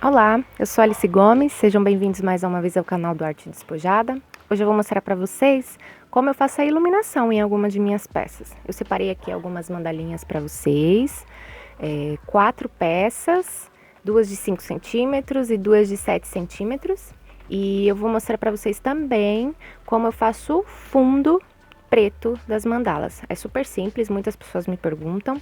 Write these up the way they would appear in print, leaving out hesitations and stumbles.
Olá, eu sou Alice Gomes, sejam bem-vindos mais uma vez ao canal do Arte Despojada. Hoje eu vou mostrar para vocês como eu faço a iluminação em algumas de minhas peças. Eu separei aqui algumas mandalinhas para vocês, 4 peças, 2 de 5 centímetros e 2 de 7 centímetros. E eu vou mostrar para vocês também como eu faço o fundo preto das mandalas. É super simples, muitas pessoas me perguntam.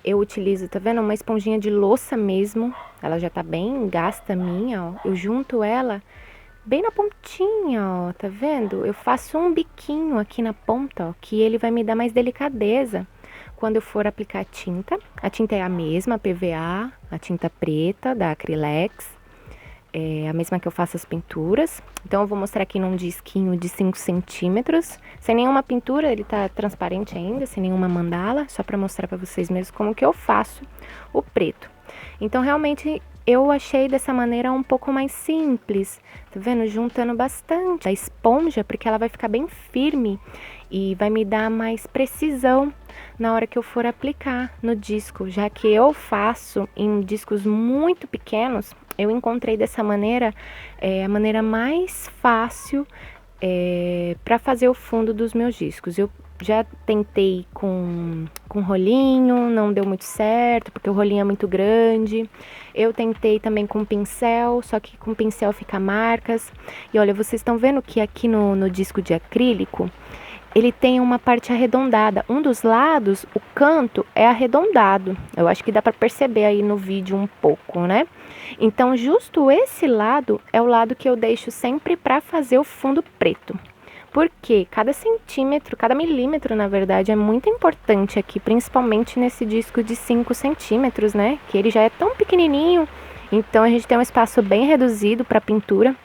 Eu utilizo, tá vendo? Uma esponjinha de louça mesmo. Ela já tá bem gasta minha, ó. Eu junto ela bem na pontinha, ó. Tá vendo? Eu faço um biquinho aqui na ponta, ó, que ele vai me dar mais delicadeza quando eu for aplicar a tinta. A tinta é a mesma, a PVA, a tinta preta da Acrylex. É a mesma que eu faço as pinturas. Então eu vou mostrar aqui num disquinho de 5 centímetros, sem nenhuma pintura, ele tá transparente ainda, sem nenhuma mandala, só para mostrar para vocês mesmo como que eu faço o preto. Então realmente eu achei dessa maneira um pouco mais simples, tá vendo? Juntando bastante a esponja, porque ela vai ficar bem firme e vai me dar mais precisão na hora que eu for aplicar no disco, já que eu faço em discos muito pequenos. Eu encontrei dessa maneira a maneira mais fácil para fazer o fundo dos meus discos. Eu já tentei com rolinho, não deu muito certo, porque o rolinho é muito grande. Eu tentei também com pincel, só que com pincel fica marcas. E olha, vocês estão vendo que aqui no disco de acrílico, ele tem uma parte arredondada. Um dos lados, o canto, é arredondado. Eu acho que dá para perceber aí no vídeo um pouco, né? Então, justo esse lado é o lado que eu deixo sempre para fazer o fundo preto. Porque cada centímetro, cada milímetro, na verdade, é muito importante aqui, principalmente nesse disco de 5 centímetros, né? Que ele já é tão pequenininho, então a gente tem um espaço bem reduzido para pintura.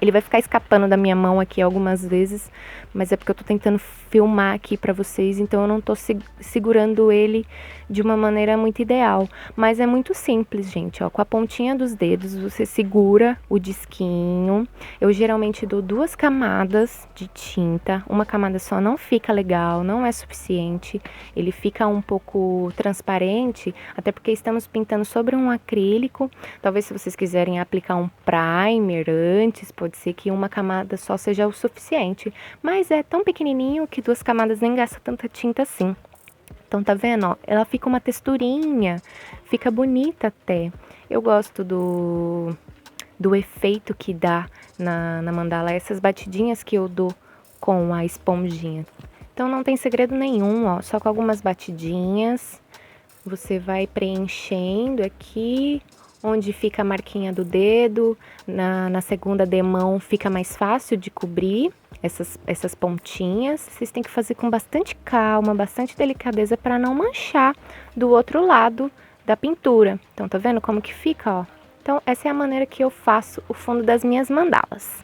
Ele vai ficar escapando da minha mão aqui algumas vezes, mas é porque eu tô tentando filmar aqui pra vocês, então eu não tô segurando ele de uma maneira muito ideal. Mas é muito simples, gente, ó. Com a pontinha dos dedos, você segura o disquinho. Eu geralmente dou 2 camadas de tinta. Uma camada só não fica legal, não é suficiente. Ele fica um pouco transparente, até porque estamos pintando sobre um acrílico. Talvez se vocês quiserem aplicar um primer antes, pode ser que uma camada só seja o suficiente, mas é tão pequenininho que 2 camadas nem gasta tanta tinta assim. Então tá vendo, ó, ela fica uma texturinha, fica bonita até. Eu gosto do efeito que dá na mandala, essas batidinhas que eu dou com a esponjinha. Então não tem segredo nenhum, ó, só com algumas batidinhas você vai preenchendo aqui. Onde fica a marquinha do dedo, na segunda demão fica mais fácil de cobrir essas pontinhas. Vocês têm que fazer com bastante calma, bastante delicadeza para não manchar do outro lado da pintura. Então, tá vendo como que fica, ó? Então, essa é a maneira que eu faço o fundo das minhas mandalas.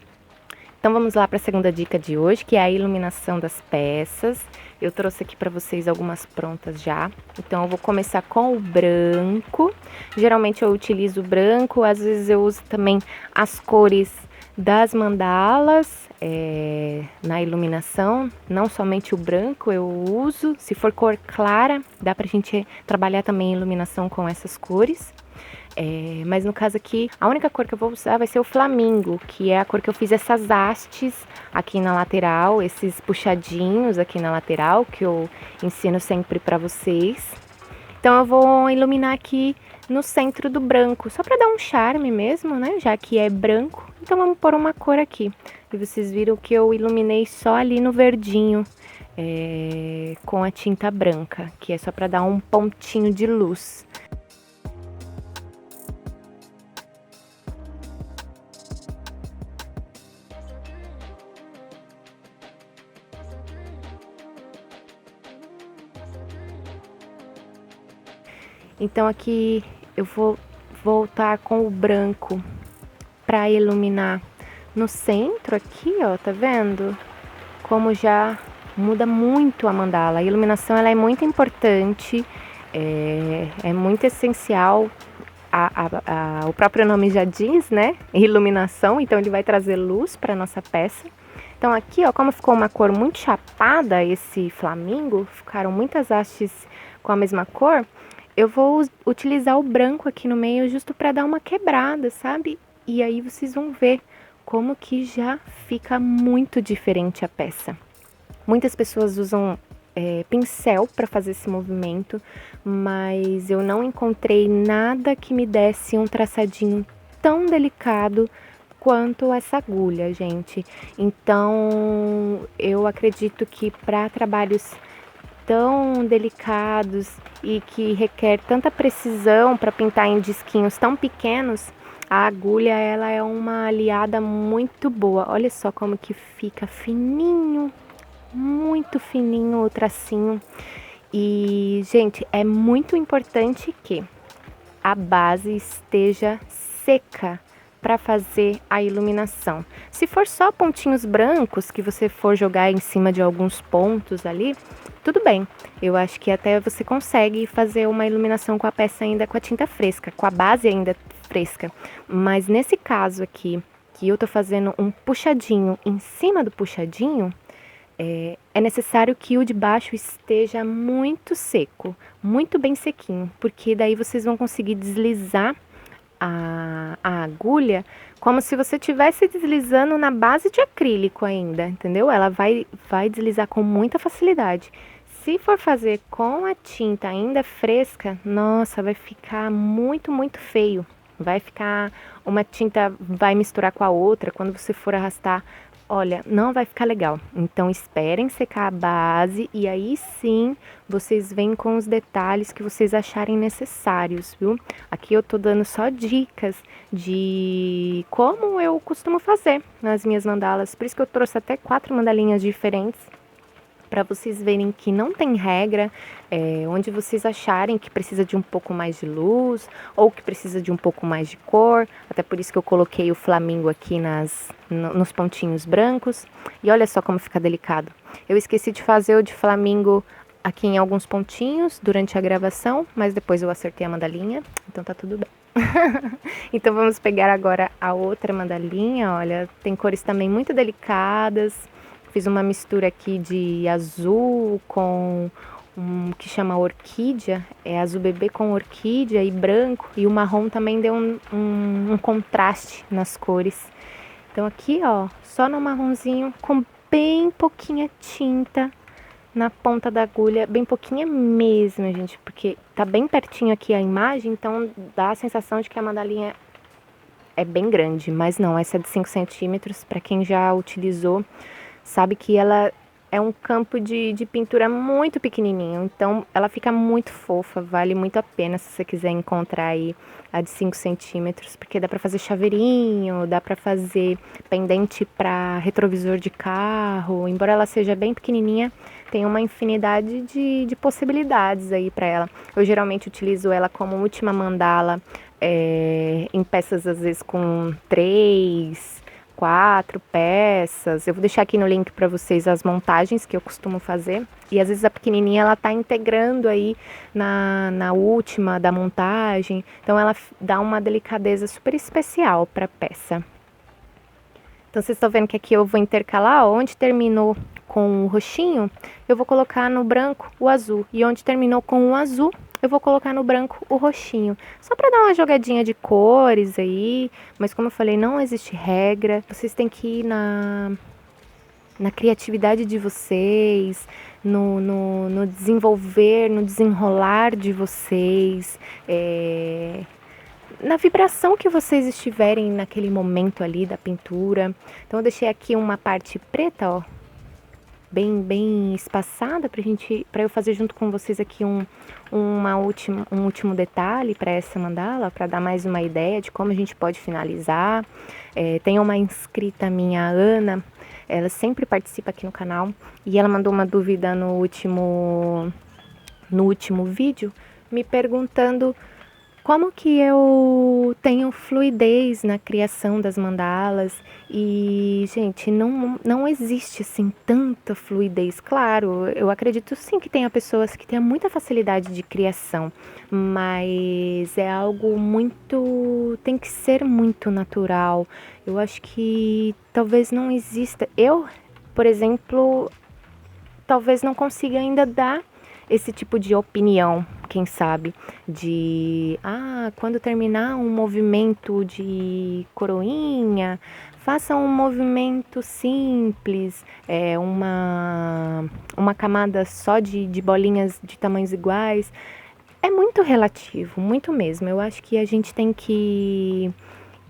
Então vamos lá para a segunda dica de hoje, que é a iluminação das peças. Eu trouxe aqui para vocês algumas prontas já. Então eu vou começar com o branco. Geralmente eu utilizo o branco, às vezes eu uso também as cores das mandalas na iluminação. Não somente o branco eu uso. Se for cor clara, dá pra gente trabalhar também a iluminação com essas cores. Mas no caso aqui, a única cor que eu vou usar vai ser o flamingo, que é a cor que eu fiz essas hastes aqui na lateral, esses puxadinhos aqui na lateral, que eu ensino sempre pra vocês. Então eu vou iluminar aqui no centro do branco, só pra dar um charme mesmo, né, já que é branco. Então vamos pôr uma cor aqui. E vocês viram que eu iluminei só ali no verdinho, com a tinta branca, que é só pra dar um pontinho de luz. Então aqui eu vou voltar com o branco para iluminar no centro aqui, ó, tá vendo? Como já muda muito a mandala. A iluminação ela é muito importante, é muito essencial. O próprio nome já diz, né? Iluminação, então ele vai trazer luz para nossa peça. Então aqui, ó, como ficou uma cor muito chapada esse flamingo, ficaram muitas hastes com a mesma cor. eu vou utilizar o branco aqui no meio justo para dar uma quebrada, sabe? E aí vocês vão ver como que já fica muito diferente a peça. Muitas pessoas usam pincel para fazer esse movimento, mas eu não encontrei nada que me desse um traçadinho tão delicado quanto essa agulha, gente. Então, eu acredito que para trabalhos tão delicados e que requer tanta precisão para pintar em disquinhos tão pequenos, a agulha ela é uma aliada muito boa. Olha só como que fica fininho, muito fininho o tracinho. E, gente, é muito importante que a base esteja seca para fazer a iluminação. Se for só pontinhos brancos que você for jogar em cima de alguns pontos ali, tudo bem. Eu acho que até você consegue fazer uma iluminação com a peça ainda com a tinta fresca, com a base ainda fresca. Mas nesse caso aqui, que eu tô fazendo um puxadinho em cima do puxadinho, é necessário que o de baixo esteja muito seco, muito bem sequinho, porque daí vocês vão conseguir deslizar a agulha como se você estivesse deslizando na base de acrílico ainda, entendeu? Ela vai deslizar com muita facilidade. Se for fazer com a tinta ainda fresca, nossa, vai ficar muito, muito feio. Vai ficar, uma tinta vai misturar com a outra, quando você for arrastar, olha, não vai ficar legal. Então esperem secar a base e aí sim vocês vêm com os detalhes que vocês acharem necessários, viu? Aqui eu tô dando só dicas de como eu costumo fazer nas minhas mandalas. Por isso que eu trouxe até 4 mandalinhas diferentes, para vocês verem que não tem regra, onde vocês acharem que precisa de um pouco mais de luz ou que precisa de um pouco mais de cor. Até por isso que eu coloquei o flamingo aqui nos pontinhos brancos. E olha só como fica delicado. Eu esqueci de fazer o de flamingo aqui em alguns pontinhos durante a gravação, mas depois eu acertei a mandalinha, então tá tudo bem. Então vamos pegar agora a outra mandalinha. Olha, tem cores também muito delicadas. Fiz uma mistura aqui de azul com que chama orquídea, azul bebê com orquídea e branco, e o marrom também deu um contraste nas cores. Então aqui, ó, só no marronzinho com bem pouquinha tinta na ponta da agulha, bem pouquinha mesmo, gente, porque tá bem pertinho aqui a imagem, então dá a sensação de que a mandalinha é bem grande, mas não, essa é de 5 centímetros, para quem já utilizou, sabe que ela é um campo de pintura muito pequenininho, então ela fica muito fofa, vale muito a pena se você quiser encontrar aí a de 5 centímetros, porque dá para fazer chaveirinho, dá para fazer pendente para retrovisor de carro, embora ela seja bem pequenininha, tem uma infinidade de possibilidades aí para ela. Eu geralmente utilizo ela como última mandala em peças às vezes com 3, 4 peças. Eu vou deixar aqui no link para vocês as montagens que eu costumo fazer. E às vezes a pequenininha ela tá integrando aí na última da montagem. Então ela dá uma delicadeza super especial para a peça. Então vocês estão vendo que aqui eu vou intercalar, ó, onde terminou com o roxinho, eu vou colocar no branco o azul. E onde terminou com o azul, eu vou colocar no branco o roxinho. Só para dar uma jogadinha de cores aí, mas como eu falei, não existe regra. Vocês têm que ir na criatividade de vocês, no desenvolver, no desenrolar de vocês, na vibração que vocês estiverem naquele momento ali da pintura. Então eu deixei aqui uma parte preta, ó, bem espaçada para eu fazer junto com vocês aqui um último detalhe para essa mandala, para dar mais uma ideia de como a gente pode finalizar. Tem uma inscrita minha, a Ana, ela sempre participa aqui no canal e ela mandou uma dúvida no último vídeo, me perguntando como que eu tenho fluidez na criação das mandalas. E, gente, não existe assim tanta fluidez. Claro, eu acredito sim que tenha pessoas que tenham muita facilidade de criação, mas é algo tem que ser muito natural. Eu acho que talvez não exista. Eu, por exemplo, talvez não consiga ainda dar esse tipo de opinião quem sabe, quando terminar um movimento de coroinha, faça um movimento simples, uma camada só de bolinhas de tamanhos iguais. É muito relativo, muito mesmo. Eu acho que a gente tem que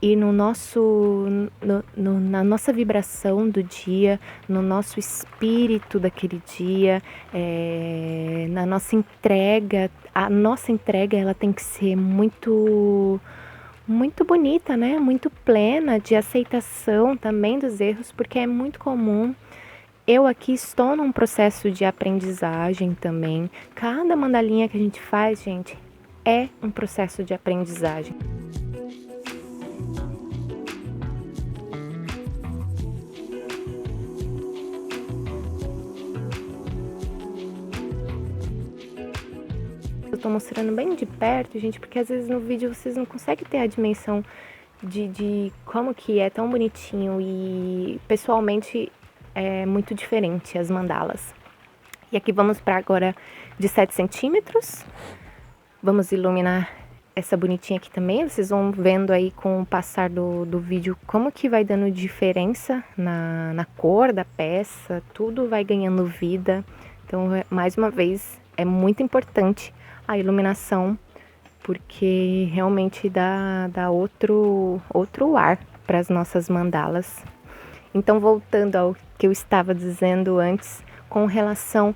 ir na nossa vibração do dia, no nosso espírito daquele dia, na nossa entrega. A nossa entrega, ela tem que ser muito, muito bonita, né? Muito plena, de aceitação também dos erros, porque é muito comum. Eu aqui estou num processo de aprendizagem também. Cada mandalinha que a gente faz, gente, é um processo de aprendizagem. Eu tô mostrando bem de perto, gente, porque às vezes no vídeo vocês não conseguem ter a dimensão de como que é tão bonitinho, e pessoalmente é muito diferente as mandalas. E aqui vamos para agora de 7 centímetros. Vamos iluminar essa bonitinha aqui também. Vocês vão vendo aí com o passar do vídeo como que vai dando diferença na cor da peça. Tudo vai ganhando vida. Então, mais uma vez, é muito importante a iluminação, porque realmente dá outro ar para as nossas mandalas. Então, voltando ao que eu estava dizendo antes, com relação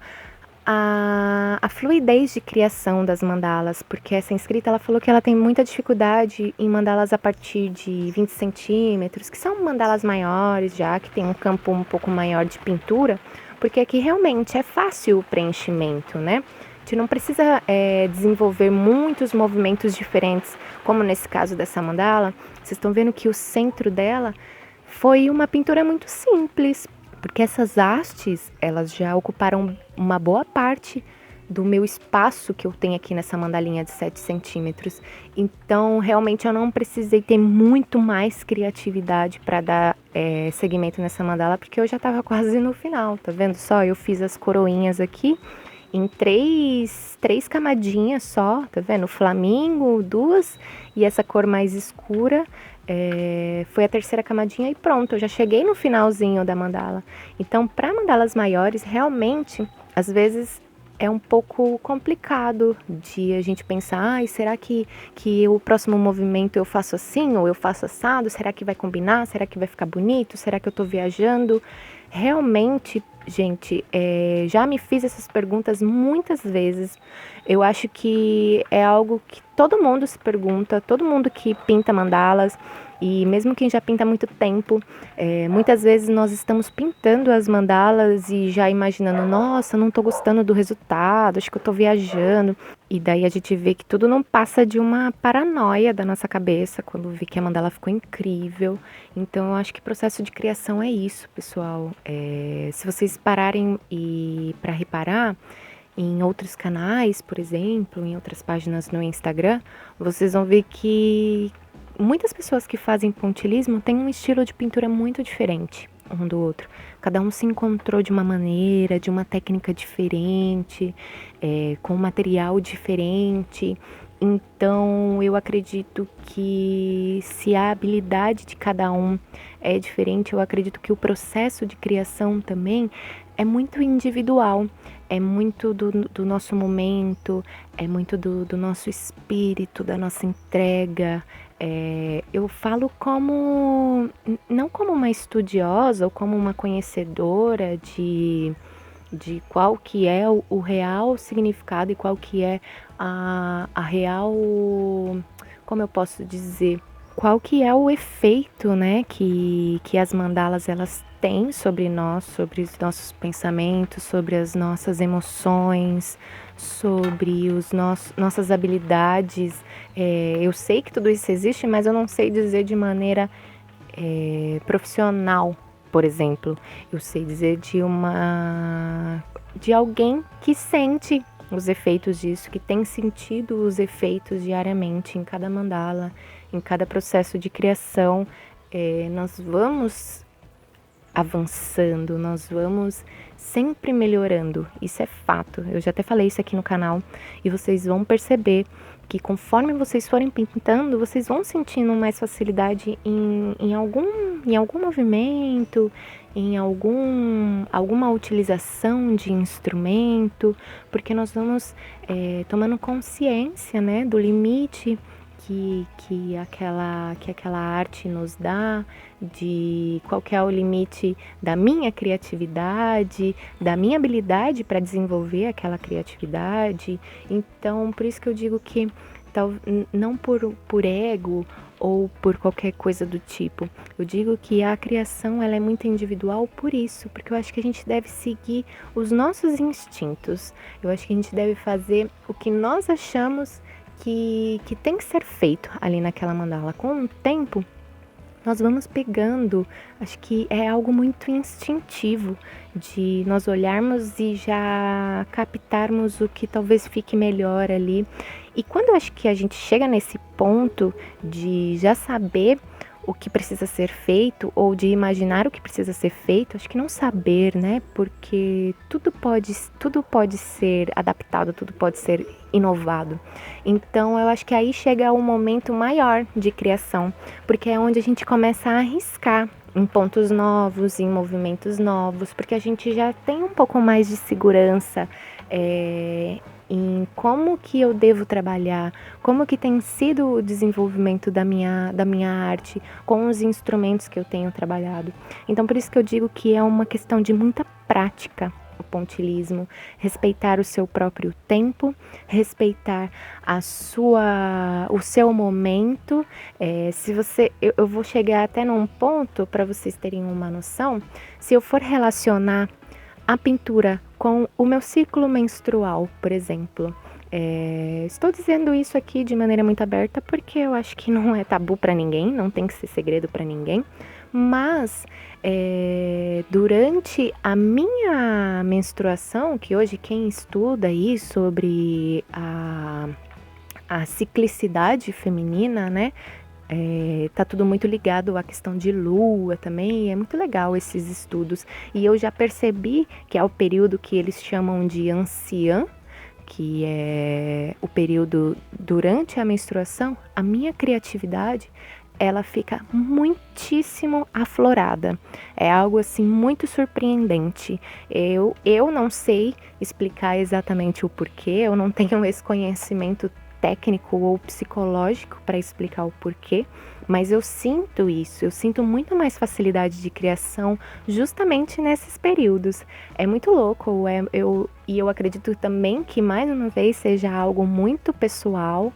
à fluidez de criação das mandalas, porque essa inscrita ela falou que ela tem muita dificuldade em mandalas a partir de 20 centímetros, que são mandalas maiores já, que tem um campo um pouco maior de pintura, porque aqui realmente é fácil o preenchimento, né? A gente não precisa desenvolver muitos movimentos diferentes, como nesse caso dessa mandala. Vocês estão vendo que o centro dela foi uma pintura muito simples, porque essas hastes, elas já ocuparam uma boa parte do meu espaço que eu tenho aqui nessa mandalinha de 7 centímetros. Então, realmente, eu não precisei ter muito mais criatividade para dar segmento nessa mandala, porque eu já estava quase no final, tá vendo só? Eu fiz as coroinhas aqui em três camadinhas só, tá vendo? Flamingo, 2, e essa cor mais escura foi a 3ª camadinha e pronto, eu já cheguei no finalzinho da mandala. Então, para mandalas maiores, realmente, às vezes é um pouco complicado de a gente pensar, será que o próximo movimento eu faço assim ou eu faço assado? Será que vai combinar? Será que vai ficar bonito? Será que eu tô viajando? Realmente, gente, já me fiz essas perguntas muitas vezes. Eu acho que é algo que todo mundo se pergunta, todo mundo que pinta mandalas, e mesmo quem já pinta há muito tempo, muitas vezes nós estamos pintando as mandalas e já imaginando, nossa, não tô gostando do resultado, acho que eu tô viajando. E daí a gente vê que tudo não passa de uma paranoia da nossa cabeça quando vê que a mandala ficou incrível. Então eu acho que o processo de criação é isso, pessoal. Se vocês pararem para reparar, em outros canais, por exemplo, em outras páginas no Instagram, vocês vão ver que muitas pessoas que fazem pontilhismo têm um estilo de pintura muito diferente um do outro. Cada um se encontrou de uma maneira, de uma técnica diferente, com um material diferente. Então, eu acredito que se a habilidade de cada um é diferente, eu acredito que o processo de criação também é muito individual, é muito do nosso momento, é muito do nosso espírito, da nossa entrega. Eu falo não como uma estudiosa ou como uma conhecedora de qual que é o real significado e qual que é a real, como eu posso dizer, qual que é o efeito, né, que as mandalas elas têm sobre nós, sobre os nossos pensamentos, sobre as nossas emoções, sobre nossas habilidades. Eu sei que tudo isso existe, mas eu não sei dizer de maneira profissional, por exemplo. Eu sei dizer de alguém que sente os efeitos disso, que tem sentido os efeitos diariamente em cada mandala, em cada processo de criação. Nós vamos avançando, nós vamos sempre melhorando. Isso é fato. Eu já até falei isso aqui no canal e vocês vão perceber que conforme vocês forem pintando, vocês vão sentindo mais facilidade em algum movimento, em alguma utilização de instrumento, porque nós vamos tomando consciência, né, do limite que aquela arte nos dá, de qual que é o limite da minha criatividade, da minha habilidade para desenvolver aquela criatividade. Então, por isso que eu digo que não por ego ou por qualquer coisa do tipo. Eu digo que a criação ela é muito individual por isso, porque eu acho que a gente deve seguir os nossos instintos. Eu acho que a gente deve fazer o que nós achamos que tem que ser feito ali naquela mandala. Com o tempo, nós vamos pegando, acho que é algo muito instintivo, de nós olharmos e já captarmos o que talvez fique melhor ali. E quando eu acho que a gente chega nesse ponto de já saber o que precisa ser feito ou de imaginar o que precisa ser feito, acho que não saber, né? Porque tudo pode ser adaptado, tudo pode ser inovado. Então eu acho que aí chega o momento maior de criação, porque é onde a gente começa a arriscar em pontos novos, em movimentos novos, porque a gente já tem um pouco mais de segurança em como que eu devo trabalhar, como que tem sido o desenvolvimento da minha arte com os instrumentos que eu tenho trabalhado. Então, por isso que eu digo que é uma questão de muita prática, o pontilhismo, respeitar o seu próprio tempo, respeitar o seu momento. Eu vou chegar até num ponto para vocês terem uma noção. Se eu for relacionar a pintura com o meu ciclo menstrual, por exemplo. Estou dizendo isso aqui de maneira muito aberta porque eu acho que não é tabu para ninguém, não tem que ser segredo para ninguém. Mas durante a minha menstruação, que hoje quem estuda aí sobre a ciclicidade feminina, né? Tá tudo muito ligado à questão de lua também, é muito legal esses estudos. E eu já percebi que é o período que eles chamam de anciã, que é o período durante a menstruação, a minha criatividade ela fica muitíssimo aflorada. É algo assim muito surpreendente. Eu não sei explicar exatamente o porquê, eu não tenho esse conhecimento técnico ou psicológico para explicar o porquê, mas eu sinto isso, eu sinto muito mais facilidade de criação justamente nesses períodos. É muito louco, e eu acredito também que mais uma vez seja algo muito pessoal,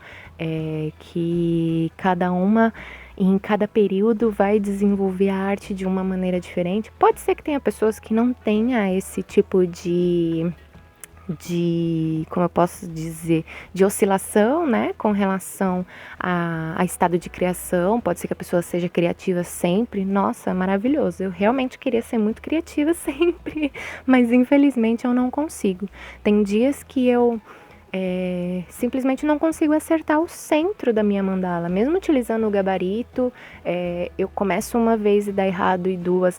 que cada uma em cada período vai desenvolver a arte de uma maneira diferente. Pode ser que tenha pessoas que não tenha esse tipo de como eu posso dizer, de oscilação, né, com relação a estado de criação. Pode ser que a pessoa seja criativa sempre. Nossa, maravilhoso. Eu realmente queria ser muito criativa sempre, mas infelizmente eu não consigo. Tem dias que eu simplesmente não consigo acertar o centro da minha mandala. Mesmo utilizando o gabarito, eu começo uma vez e dá errado, e duas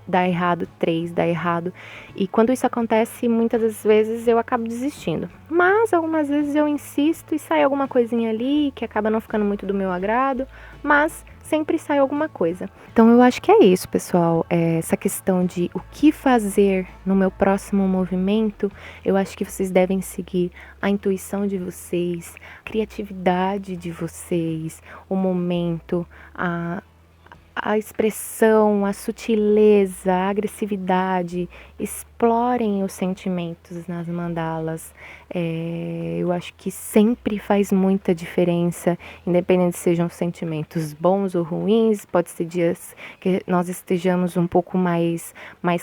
dá errado, três dá errado. E quando isso acontece, muitas das vezes eu acabo desistindo. Mas algumas vezes eu insisto e sai alguma coisinha ali que acaba não ficando muito do meu agrado, mas sempre sai alguma coisa. Então eu acho que é isso, pessoal. Essa questão de o que fazer no meu próximo movimento, eu acho que vocês devem seguir a intuição de vocês, a criatividade de vocês, o momento, a expressão, a sutileza, a agressividade. Explorem os sentimentos nas mandalas. Eu acho que sempre faz muita diferença, independente se sejam sentimentos bons ou ruins. Pode ser dias que nós estejamos um pouco mais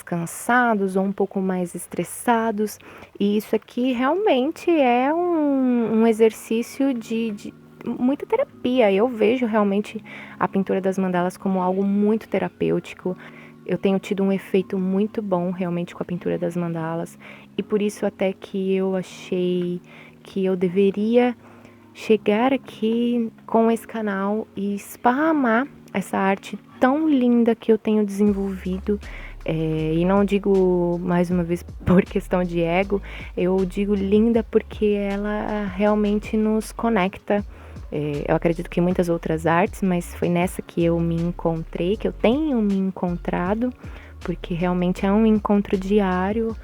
cansados ou um pouco mais estressados. E isso aqui realmente é um exercício de muita terapia. Eu vejo realmente a pintura das mandalas como algo muito terapêutico. Eu tenho tido um efeito muito bom realmente com a pintura das mandalas, e por isso até que eu achei que eu deveria chegar aqui com esse canal e esparramar essa arte tão linda que eu tenho desenvolvido E não digo, mais uma vez, por questão de ego, eu digo linda porque ela realmente nos conecta. Eu acredito que em muitas outras artes, mas foi nessa que eu me encontrei, que eu tenho me encontrado, porque realmente é um encontro diário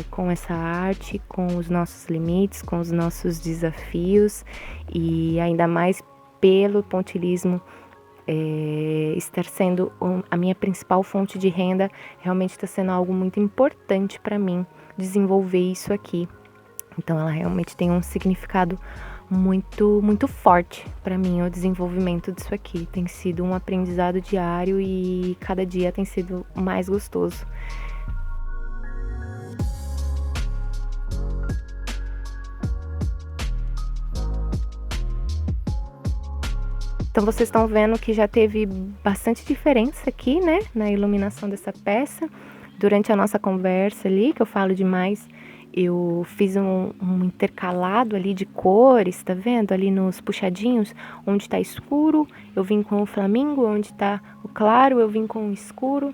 com essa arte, com os nossos limites, com os nossos desafios, e ainda mais pelo pontilhismo estar sendo a minha principal fonte de renda, realmente está sendo algo muito importante para mim desenvolver isso aqui. Então ela realmente tem um significado muito, muito forte para mim, o desenvolvimento disso aqui. Tem sido um aprendizado diário e cada dia tem sido mais gostoso. Então vocês estão vendo que já teve bastante diferença aqui, né, na iluminação dessa peça. Durante a nossa conversa ali, que eu falo demais, eu fiz um intercalado ali de cores, tá vendo? Ali nos puxadinhos, onde tá escuro, eu vim com o flamingo, onde tá o claro, eu vim com o escuro.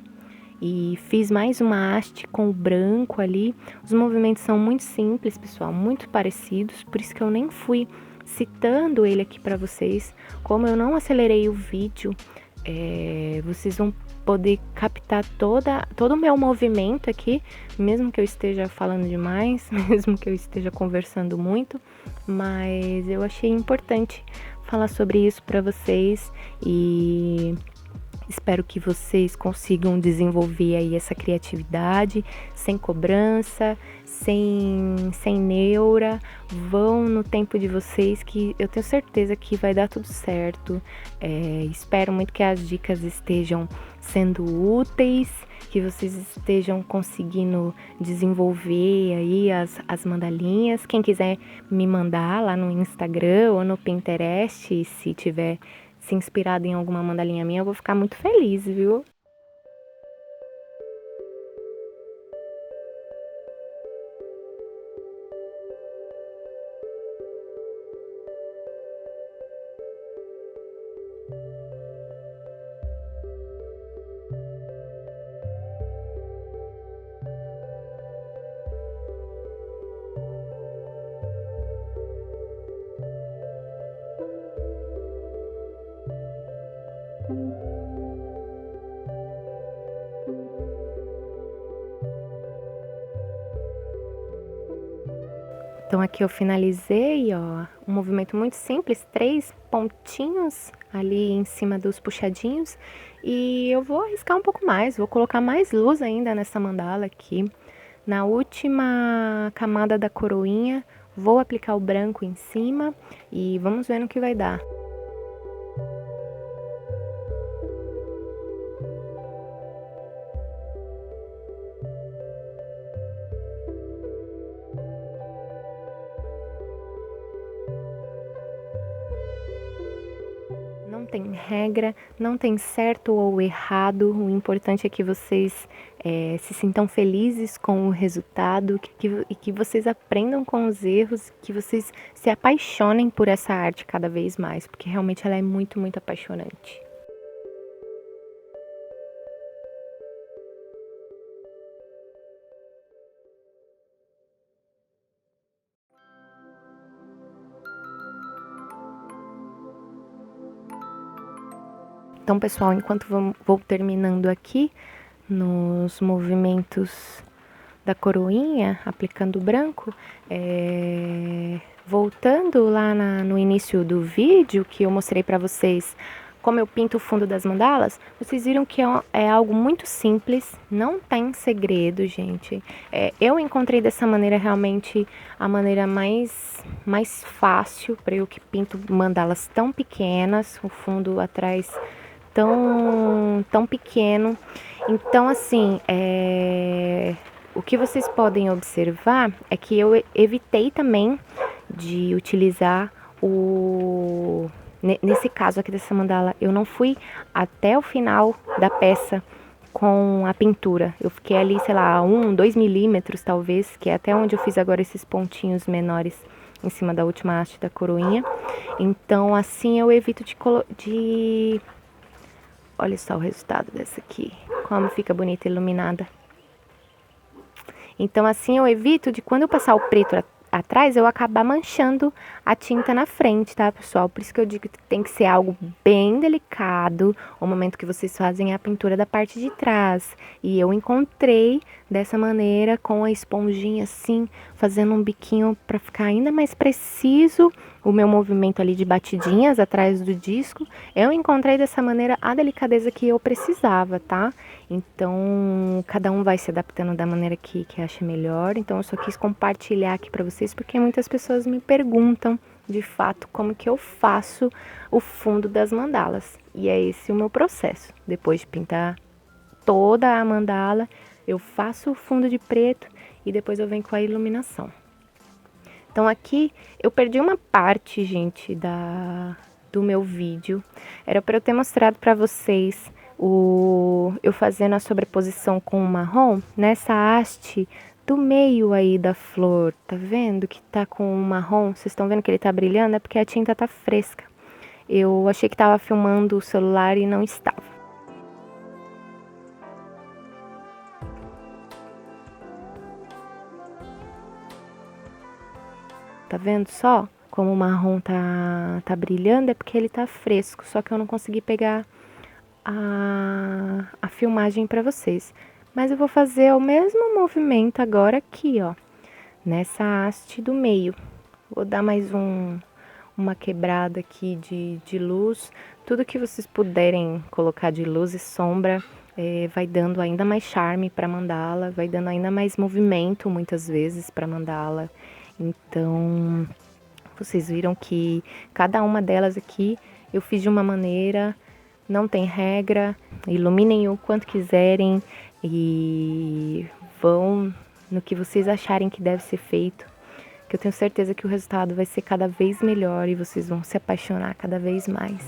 E fiz mais uma haste com o branco ali. Os movimentos são muito simples, pessoal, muito parecidos, por isso que eu nem fui citando ele aqui para vocês. Como eu não acelerei o vídeo, vocês vão poder captar todo o meu movimento aqui, mesmo que eu esteja falando demais, mesmo que eu esteja conversando muito, mas eu achei importante falar sobre isso para vocês e espero que vocês consigam desenvolver aí essa criatividade, sem cobrança, sem neura. Vão no tempo de vocês, que eu tenho certeza que vai dar tudo certo. Espero muito que as dicas estejam sendo úteis, que vocês estejam conseguindo desenvolver aí as mandalinhas. Quem quiser me mandar lá no Instagram ou no Pinterest, se tiver se inspirado em alguma mandalinha minha, eu vou ficar muito feliz, viu? Então aqui eu finalizei, ó, um movimento muito simples, 3 pontinhos ali em cima dos puxadinhos, e eu vou arriscar um pouco mais, vou colocar mais luz ainda nessa mandala aqui. Na última camada da coroinha, vou aplicar o branco em cima e vamos ver no que vai dar. Não tem regra, não tem certo ou errado. O importante é que vocês se sintam felizes com o resultado e que vocês aprendam com os erros, que vocês se apaixonem por essa arte cada vez mais, porque realmente ela é muito, muito apaixonante. Então, pessoal, enquanto vou terminando aqui nos movimentos da coroinha, aplicando o branco, voltando lá no início do vídeo que eu mostrei para vocês como eu pinto o fundo das mandalas, vocês viram que é algo muito simples, não tem segredo, gente. Eu encontrei dessa maneira realmente a maneira mais fácil para eu que pinto mandalas tão pequenas, o fundo atrás tão pequeno. Então, assim, o que vocês podem observar é que eu evitei também de utilizar nesse caso aqui dessa mandala, eu não fui até o final da peça com a pintura. Eu fiquei ali, sei lá, 2 milímetros talvez, que é até onde eu fiz agora esses pontinhos menores em cima da última haste da coroinha. Então, assim eu evito de Olha só o resultado dessa aqui, como fica bonita e iluminada. Então assim eu evito de quando eu passar o preto atrás, eu acabar manchando a tinta na frente, tá, pessoal? Por isso que eu digo que tem que ser algo bem delicado, o momento que vocês fazem a pintura da parte de trás. E eu encontrei dessa maneira, com a esponjinha assim, fazendo um biquinho para ficar ainda mais preciso o meu movimento ali de batidinhas atrás do disco. Eu encontrei dessa maneira a delicadeza que eu precisava, tá? Então, cada um vai se adaptando da maneira que acha melhor. Então, eu só quis compartilhar aqui para vocês, porque muitas pessoas me perguntam, de fato, como que eu faço o fundo das mandalas. E é esse o meu processo. Depois de pintar toda a mandala, eu faço o fundo de preto e depois eu venho com a iluminação. Então, aqui eu perdi uma parte, gente, do meu vídeo. Era para eu ter mostrado para vocês eu fazendo a sobreposição com o marrom nessa haste do meio aí da flor. Tá vendo que tá com o marrom? Vocês estão vendo que ele tá brilhando? É porque a tinta tá fresca. Eu achei que tava filmando o celular e não estava. Tá vendo só como o marrom tá brilhando? É porque ele tá fresco, só que eu não consegui pegar a filmagem para vocês. Mas eu vou fazer o mesmo movimento agora aqui, ó, nessa haste do meio. Vou dar mais uma quebrada aqui de luz. Tudo que vocês puderem colocar de luz e sombra vai dando ainda mais charme para mandala, vai dando ainda mais movimento muitas vezes para mandala. Então, vocês viram que cada uma delas aqui eu fiz de uma maneira, não tem regra, iluminem o quanto quiserem e vão no que vocês acharem que deve ser feito, que eu tenho certeza que o resultado vai ser cada vez melhor e vocês vão se apaixonar cada vez mais.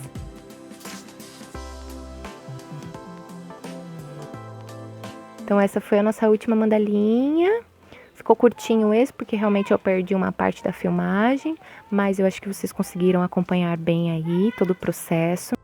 Então essa foi a nossa última mandalinha. Ficou curtinho esse, porque realmente eu perdi uma parte da filmagem, mas eu acho que vocês conseguiram acompanhar bem aí todo o processo.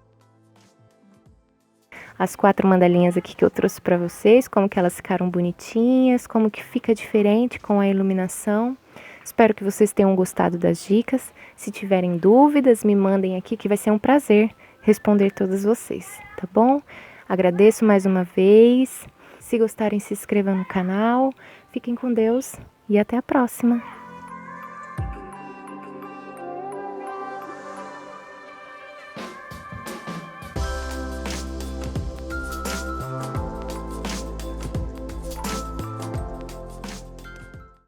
As 4 mandalinhas aqui que eu trouxe para vocês, como que elas ficaram bonitinhas, como que fica diferente com a iluminação. Espero que vocês tenham gostado das dicas. Se tiverem dúvidas, me mandem aqui que vai ser um prazer responder todas vocês, tá bom? Agradeço mais uma vez. Se gostarem, se inscrevam no canal. Fiquem com Deus e até a próxima!